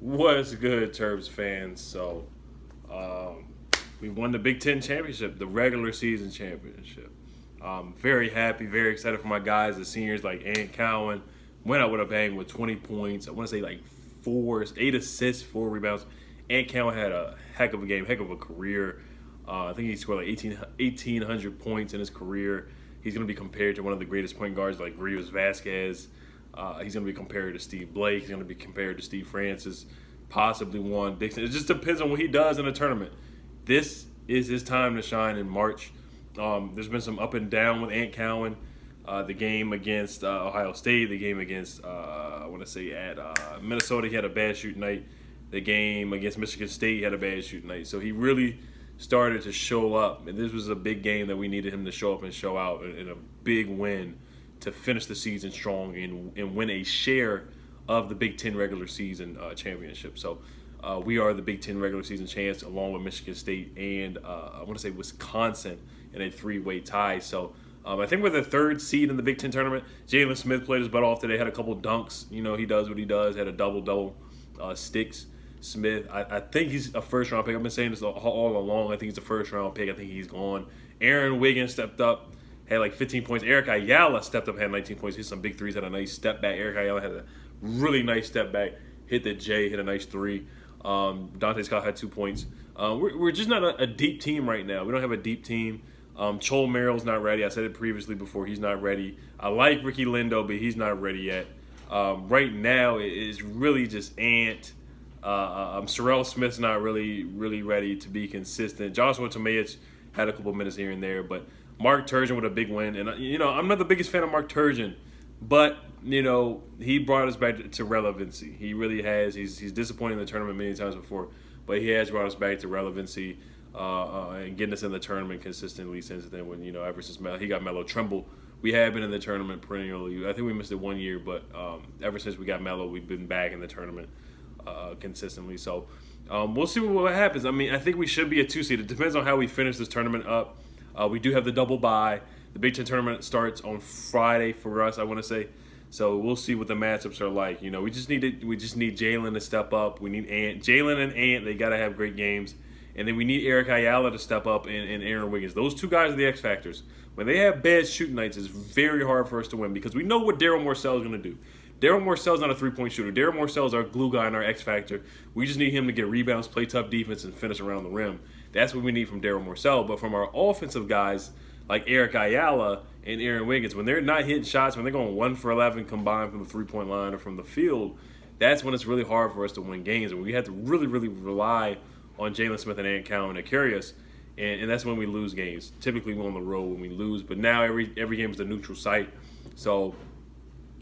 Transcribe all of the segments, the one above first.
What's good, Terps fans? We won the Big Ten championship, the regular season championship. Very happy, very excited for my guys, the seniors like Cowan. Went out with a bang with 20 points. I want to say like 8 assists, 4 rebounds. Cowan had a heck of a game, heck of a career. I think he scored like 1,800 points in his career. He's going to be compared to one of the greatest point guards like Rios Vasquez. He's going to be compared to Steve Blake. He's going to be compared to Steve Francis, possibly Juan Dixon. It just depends on what he does in the tournament. This is his time to shine in March. There's been some up and down with Cowan. The game against Ohio State, the game against, I want to say at Minnesota, he had a bad shooting night. The game against Michigan State, he had a bad shooting night. So he really started to show up. And this was a big game that we needed him to show up and show out in a big win to finish the season strong and win a share of the Big Ten regular season championship. So we are the Big Ten regular season champs along with Michigan State and I want to say Wisconsin in a three-way tie. So I think we're the third seed in the Big Ten tournament. Jaylon Smith played his butt off today, had a couple dunks. You know, he does what he does, had a double-double. Sticks Smith, I think he's a first-round pick. I've been saying this all along. I think he's a first-round pick. I think he's gone. Aaron Wiggins stepped up, had like 15 points. Eric Ayala stepped up, had 19 points. Hit some big threes, had a nice step back. Eric Ayala had a really nice step back, hit the J, hit a nice three. Dante Scott had 2 points. We're just not a deep team right now. We don't have a deep team. Chol Merrill's not ready. I said it previously before. He's not ready. I like Ricky Lindo, but he's not ready yet. Right now, it is really just Ant. Sorrell Smith's not really ready to be consistent. Joshua Tomaic had a couple minutes here and there, but Mark Turgeon with a big win. And, I'm not the biggest fan of Mark Turgeon, but, he brought us back to relevancy. He really has. He's disappointed in the tournament many times before, but he has brought us back to relevancy and getting us in the tournament consistently since then when, ever since he got Melo Trimble. We have been in the tournament perennially. I think we missed it 1 year, but ever since we got Melo, we've been back in the tournament consistently. So we'll see what happens. I mean, I think we should be a 2 seed. It depends on how we finish this tournament up. We do have the double bye. The Big Ten tournament starts on Friday for us, I want to say. So we'll see what the matchups are like. We just need Jaylon to step up. We need Jaylon and Ant. They got to have great games. And then we need Eric Ayala to step up and Aaron Wiggins. Those two guys are the X factors. When they have bad shooting nights, it's very hard for us to win because we know what Daryl Morcell is going to do. Daryl Morcell's not a three-point shooter. Daryl Morcell's our glue guy and our X factor. We just need him to get rebounds, play tough defense, and finish around the rim. That's what we need from Daryl Morcell. But from our offensive guys like Eric Ayala and Aaron Wiggins, when they're not hitting shots, when they're going 1 for 11 combined from the three-point line or from the field, that's when it's really hard for us to win games. And we have to really, really rely on Jaylon Smith and Cowan to carry us, and that's when we lose games. Typically, we're on the road when we lose, but now every game is a neutral site. So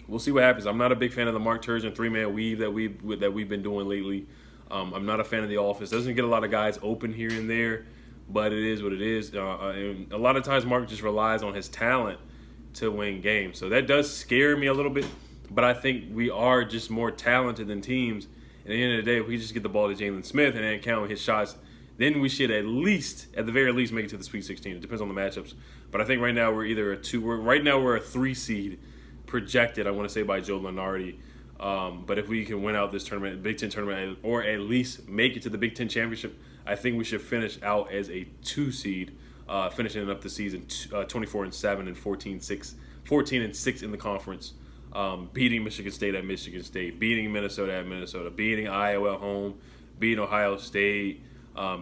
we'll see what happens. I'm not a big fan of the Mark Turgeon 3-man weave that we've been doing lately. I'm not a fan of the offense. Doesn't get a lot of guys open here and there, but it is what it is. And a lot of times Mark just relies on his talent to win games. So that does scare me a little bit, but I think we are just more talented than teams. And at the end of the day, if we just get the ball to Jaylon Smith and count his shots, then we should at the very least, make it to the Sweet 16. It depends on the matchups. But I think right now we're either we're a 3 seed projected, I want to say, by Joe Lunardi. But if we can win out this tournament, Big Ten tournament, or at least make it to the Big Ten championship, I think we should finish out as a 2 seed, finishing up the season 24-7 and 14-6 in the conference. Beating Michigan State at Michigan State, beating Minnesota at Minnesota, beating Iowa at home, beating Ohio State,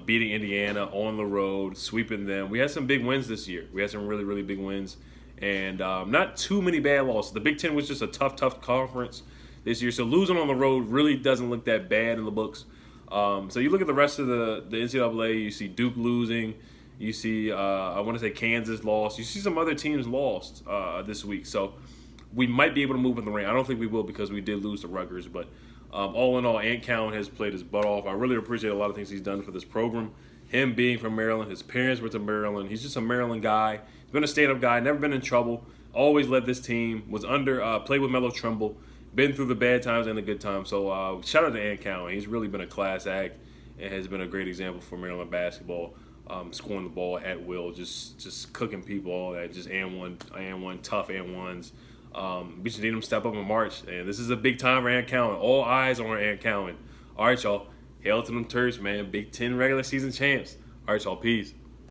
beating Indiana on the road, sweeping them. We had some big wins this year. We had some really, really big wins, and not too many bad losses. The Big Ten was just a tough conference this year, so losing on the road really doesn't look that bad in the books. So you look at the rest of the NCAA, you see Duke losing, you see, I want to say Kansas lost, you see some other teams lost this week, so we might be able to move in the rank. I don't think we will because we did lose to Rutgers. But all in all, Cowan has played his butt off. I really appreciate a lot of things he's done for this program. Him being from Maryland, his parents were to Maryland. He's just a Maryland guy. He's been a stand-up guy, never been in trouble, always led this team, was played with Melo Trimble, been through the bad times and the good times. So shout out to Cowan. He's really been a class act and has been a great example for Maryland basketball. Scoring the ball at will, just cooking people, all that, just and one, tough and ones. We just need him to step up in March, and this is a big time for Cowan. All eyes on Cowan. All right, y'all. Hail to them Terps, man. Big Ten regular season champs. All right, y'all. Peace.